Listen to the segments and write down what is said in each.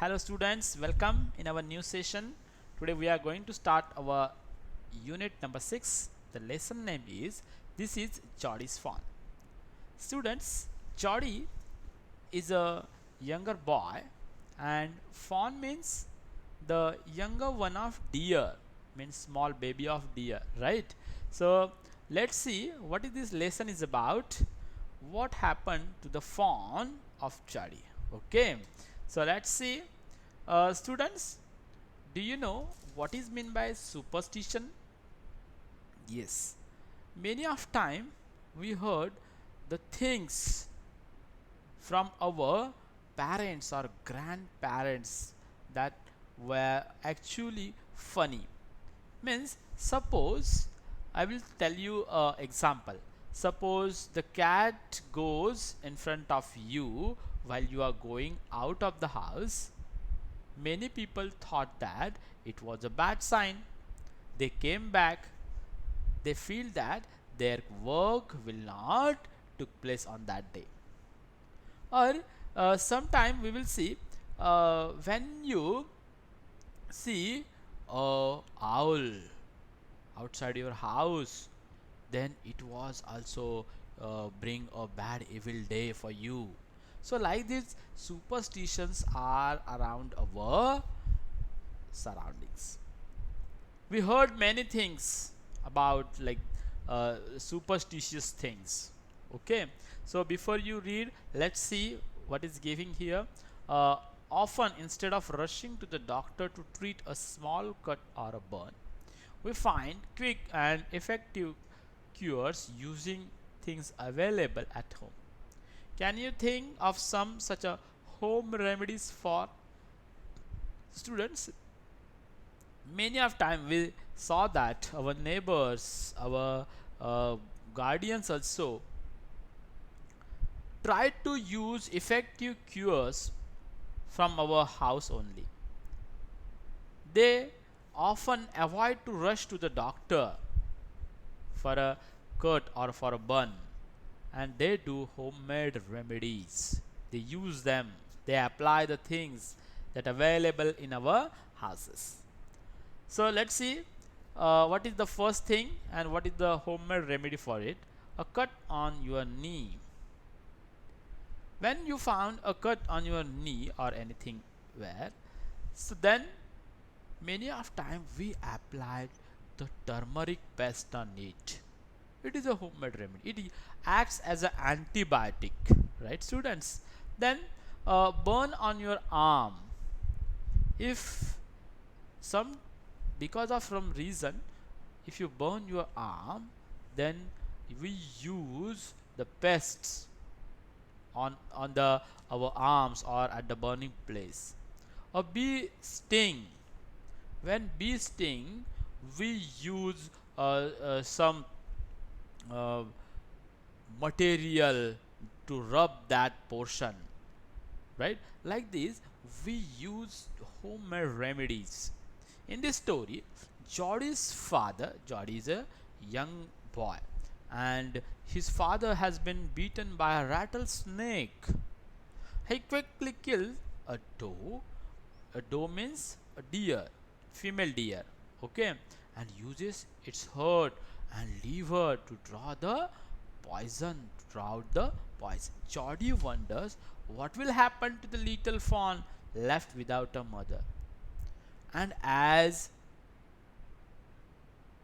Hello students, welcome in our new session. Today we are going to start our unit number 6. The lesson name is This is Jordy's Fawn. Students, Jordy is a younger boy and fawn means the younger one of deer, means small baby of deer, right? So let's see what is this lesson is about. What happened to the fawn of Jordy? Okay, so let's see. Students, do you know what is meant by superstition? Yes, many of time we heard the things from our parents or grandparents that were actually funny. Means suppose I will tell you a example. Suppose the cat goes in front of you while you are going out of the house. Many people thought that it was a bad sign. They came back. They feel that their work will not took place on that day. Or sometime we will see when you see a owl outside your house, then it was also bring a bad evil day for you. So like these superstitions are around our surroundings. We heard many things about like superstitious things. Okay, so before you read, let's see what is giving here. uh, Often instead of rushing to the doctor to treat a small cut or a burn, we find quick and effective cures using things available at home. Can you think of some such a home remedies for students? Many of time we saw that our neighbors, our guardians also tried to use effective cures from our house only. They often avoid to rush to the doctor for a cut or for a burn, and they do homemade remedies. They use them, they apply the things that available in our houses. So let's see what is the first thing and what is the homemade remedy for it. A cut on your knee. When you found a cut on your knee or anything where, so then many of time we applied the turmeric paste on it. It is a homemade remedy. It acts as an antibiotic, right, students? Then burn on your arm. If some, because of some reason, if you burn your arm, then we use the pests on the our arms or at the burning place. A bee sting. When bee sting, we use some uh, material to rub that portion, right? Like this we use homemade remedies. In this story, Jordy's father, Jordy is a young boy, and his father has been beaten by a rattlesnake. He quickly kills a doe. A doe means a deer, female deer, okay, and uses its heart and liver to draw the poison, to draw out the poison. Jordy wonders what will happen to the little fawn left without a mother. And as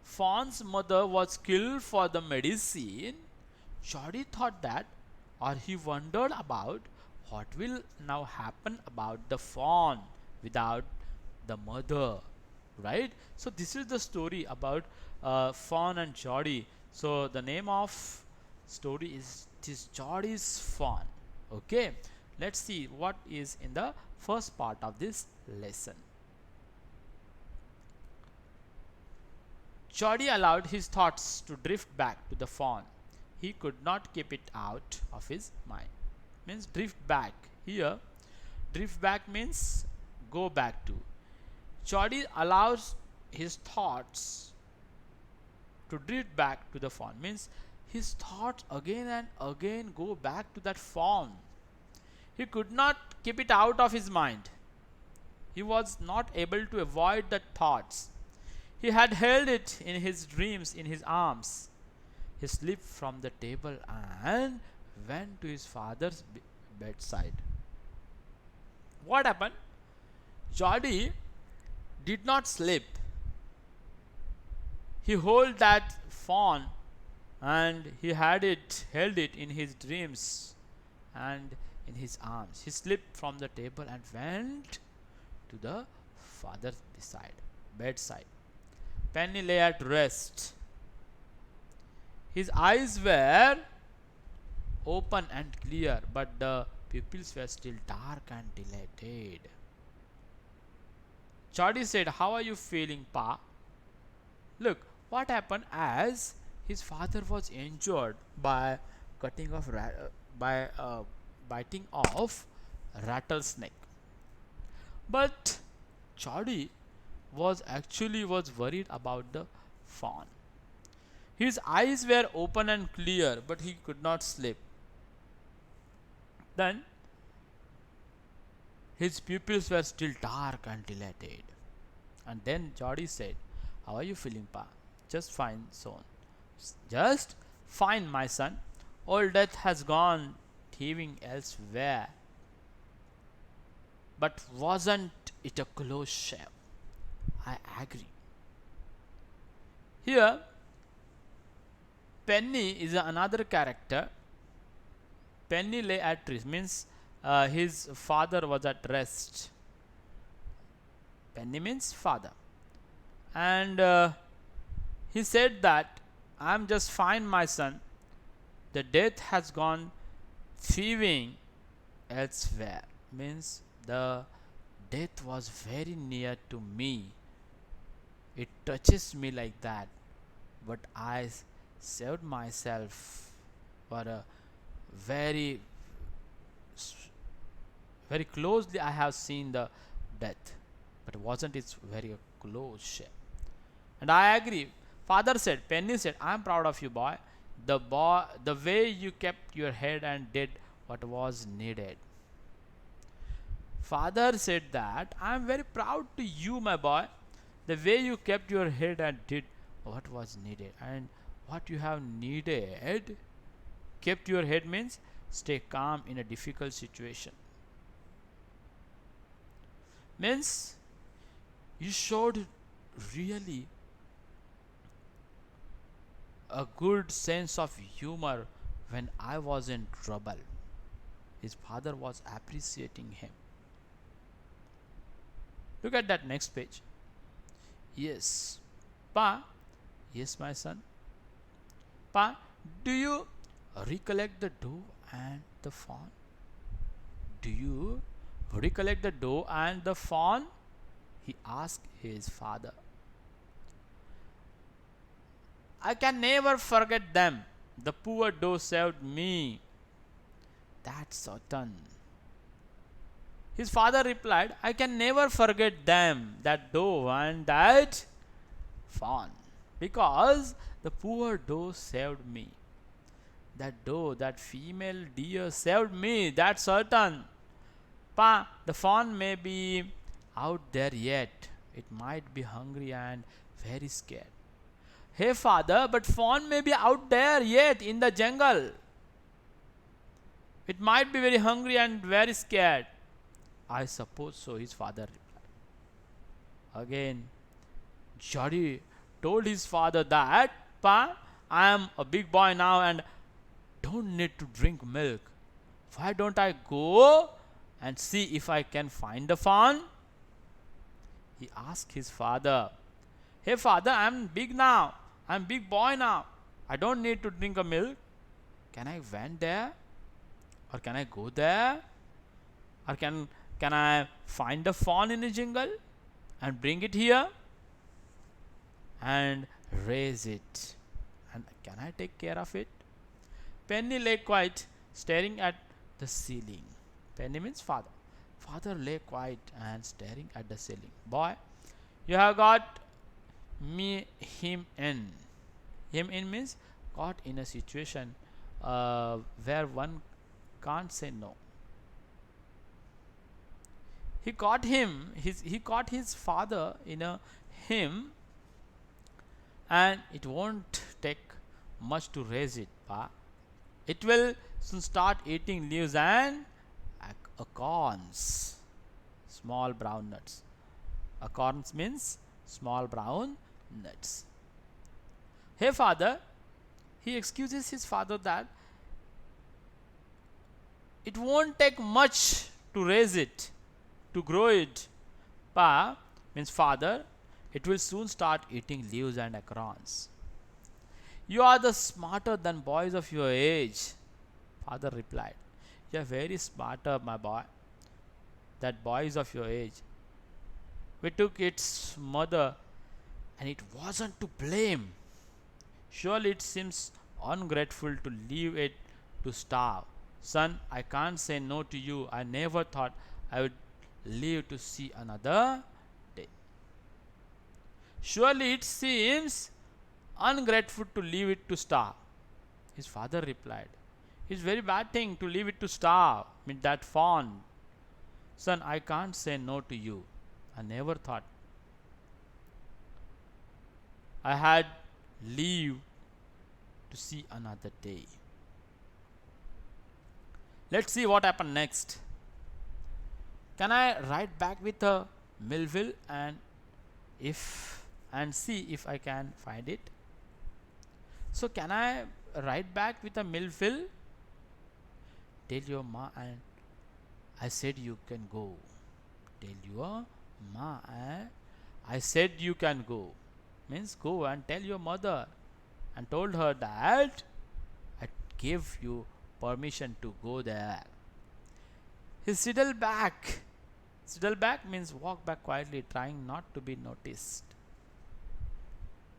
Fawn's mother was killed for the medicine, Jordy thought that, or he wondered about, what will now happen about the fawn without the mother, right? So this is the story about Fawn and Jordy. So the name of story is this Jordy's Fawn. Okay, let's see what is in the first part of this lesson. Jordy allowed his thoughts to drift back to the fawn. He could not keep it out of his mind. Means drift back. Here, drift back means go back to. Jordy allows his thoughts to drift back to the fawn. Means his thoughts again and again go back to that fawn. He could not keep it out of his mind. He was not able to avoid the thoughts. He had held it in his dreams in his arms. He slipped from the table and went to his father's bedside. What happened? Jordy did not sleep. He held that fawn and he held it in his dreams and in his arms. He slipped from the table and went to the father's bedside. Penny lay at rest. His eyes were open and clear, but the pupils were still dark and dilated. Jordy said, "How are you feeling, Pa?" Look, what happened as his father was injured by cutting off by biting off rattlesnake. But Jordy was worried about the fawn. His eyes were open and clear, but he could not sleep. Then his pupils were still dark and dilated. And then Jordy said, "How are you feeling, Pa?" "Just fine, son." "Just fine, my son. Old death has gone thieving elsewhere." "But wasn't it a close shave?" "I agree." Here, Penny is another character. Penny lay at rest, means his father was at rest. Penny means father. And he said that, "I'm just fine, my son. The death has gone thieving elsewhere." Means the death was very near to me. It touches me like that. But I saved myself for a very very closely. I have seen the death, but wasn't it very close shave? And I agree. Father said, Penny said, "I'm proud of you, boy. The way you kept your head and did what was needed." Father said that, "I'm very proud to you, my boy. The way you kept your head and did what was needed." And what you have needed, kept your head means stay calm in a difficult situation. Means you showed really a good sense of humor when I was in trouble. His father was appreciating him. Look at that next page. "Yes, Pa." "Yes, my son." "Pa, do you recollect the doe and the fawn?" "Do you recollect the doe and the fawn?" he asked his father. "I can never forget them. The poor doe saved me." "That's certain." His father replied, "I can never forget them, that doe and that fawn, because the poor doe saved me. That doe, that female deer saved me, that's certain. Pa, the fawn may be out there yet. It might be hungry and very scared." "Hey father, but fawn may be out there yet in the jungle. It might be very hungry and very scared." "I suppose so," his father replied. Again, Jordy told his father that, "Pa, I am a big boy now and don't need to drink milk. Why don't I go and see if I can find the fawn?" He asked his father, "Hey father, I'm big now. I'm big boy now. I don't need to drink a milk. Can I went there? Or can I go there? Or can I find a fawn in the jungle and bring it here and raise it? And can I take care of it?" Penny lay quiet, staring at the ceiling. Penny means father. Father lay quiet and staring at the ceiling. "Boy, you have got me him in." Him in means caught in a situation where one can't say no. he caught his father in a hymn, and it won't take much to raise it, pa. It will soon start eating leaves and acorns, small brown nuts. Acorns means small brown nuts. Hey father, he excuses his father that it won't take much to raise it, to grow it. Pa means father, it will soon start eating leaves and acorns. You are the smarter than boys of your age, father replied. You are very smarter, my boy, than boys of your age. We took its mother, and it wasn't to blame. Surely it seems ungrateful to leave it to starve. Son, I can't say no to you. I never thought I would live to see another day. Surely it seems ungrateful to leave it to starve. His father replied, it's very bad thing to leave it to starve. I mean that fawn. Son, I can't say no to you. I never thought I had leave to see another day. Let's see what happened next. Can I write back with a Millville and see if I can find it? So can I write back with a Millville? Tell your ma and I said you can go. Tell your ma and I said you can go. Means go and tell your mother, and told her that I gave you permission to go there. He sidled back. Sidle back means walk back quietly, trying not to be noticed.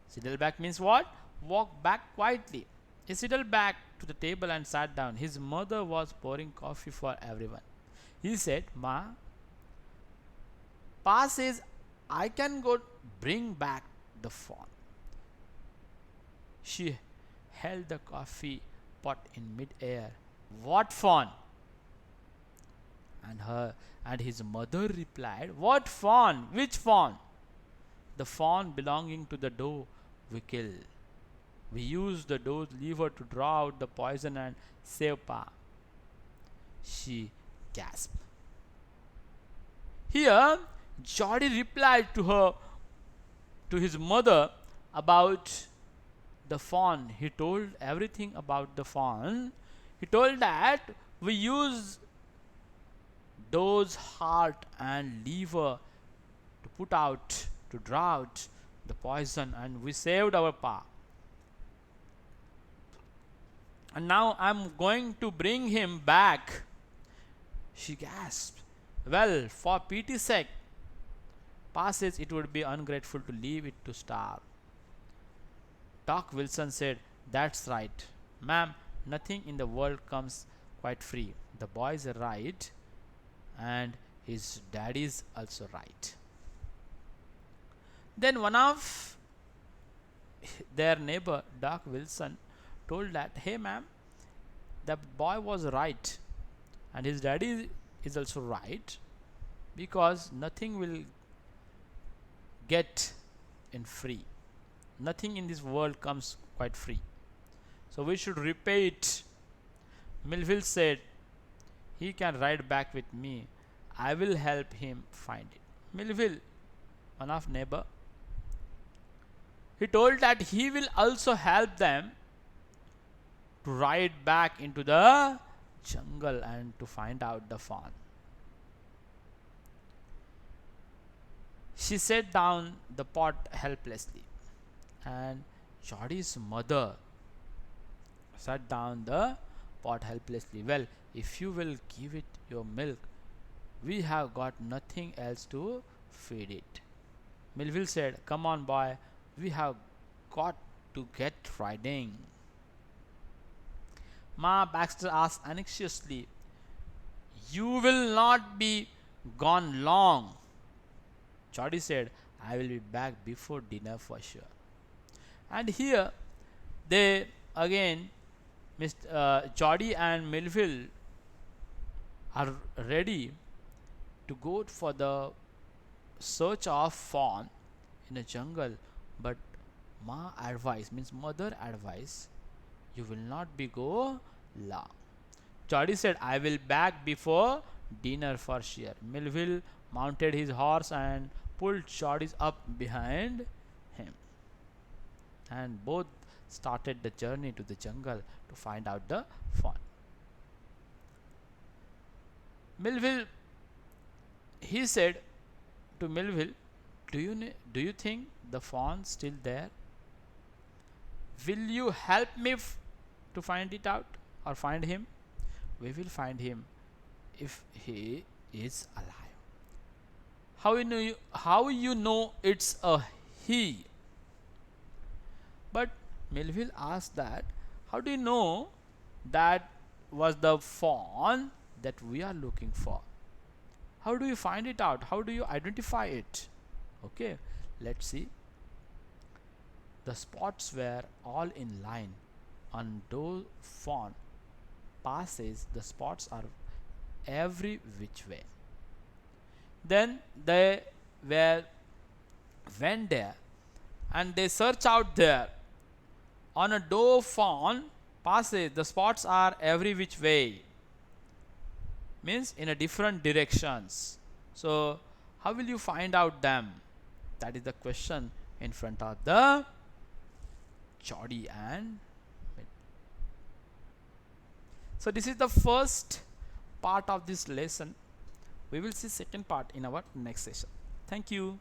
Sidle back means what? Walk back quietly. He sidled back to the table and sat down. His mother was pouring coffee for everyone. He said, Ma, Pa says I can go bring back the fawn. She held the coffee pot in mid-air. What fawn? And his mother replied, what fawn? Which fawn? The fawn belonging to the doe we kill. We use the doe's liver to draw out the poison and save Pa. She gasped. Here, Jody replied to his mother about the fawn. He told everything about the fawn. He told that we use doe's heart and liver to draw out the poison, and we saved our Pa. And now I'm going to bring him back. She gasped. Well, for pity's sake, Pa says it would be ungrateful to leave it to starve. Doc Wilson said, that's right. Ma'am, nothing in the world comes quite free. The boys are right, and his daddy's also right. Then one of their neighbor, Doc Wilson, told that, hey ma'am, the boy was right, and his daddy is also right, because nothing will get in free. Nothing in this world comes quite free. So we should repay it. Millville said, he can ride back with me. I will help him find it. Millville, one of neighbor, he told that he will also help them to ride back into the jungle and to find out the fawn. She set down the pot helplessly, and Jody's mother set down the pot helplessly. Well, if you will give it your milk, we have got nothing else to feed it. Millville said, come on boy, we have got to get riding. Ma, Baxter asked anxiously, you will not be gone long. Jody said, I will be back before dinner for sure. And here they again, Jody and Millville are ready to go for the search of fawn in a jungle, but ma advice means mother advice, you will not be go long. Chodi said, I will back before dinner for sure. Melville mounted his horse and pulled Chodi up behind him, and both started the journey to the jungle to find out the fawn. Melville, he said to Melville, do you think the fawn still there? Will you help me to find it out or find him? We will find him if he is alive. How you know it's a he? But Melville asked that, how do you know that was the fawn that we are looking for? How do you find it out? How do you identify it? Okay, let's see. The spots were all in line. On those fawn passes, the spots are every which way. Then they went there and they search out there. On a doe fawn passes, the spots are every which way, means in a different directions. So how will you find out them? That is the question in front of the Chodi and Mid. So this is the first part of this lesson. We will see second part in our next session. Thank you.